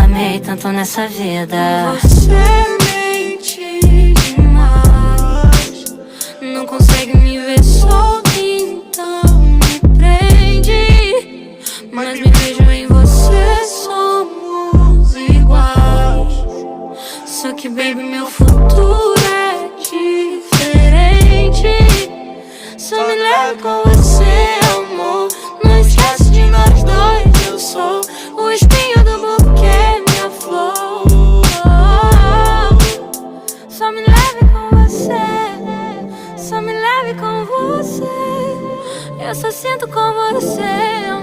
amei tanto nessa vida. Você mente demais, não consegue me ver solta, então me prende. Mas me vejo em você, somos iguais. Só que, baby, meu futuro é diferente. Só me leve com você, amor. Não esquece de nós dois. Eu sou o espinho do buquê, minha flor. Só me leve com você, só me leve com você. Eu só sinto com você.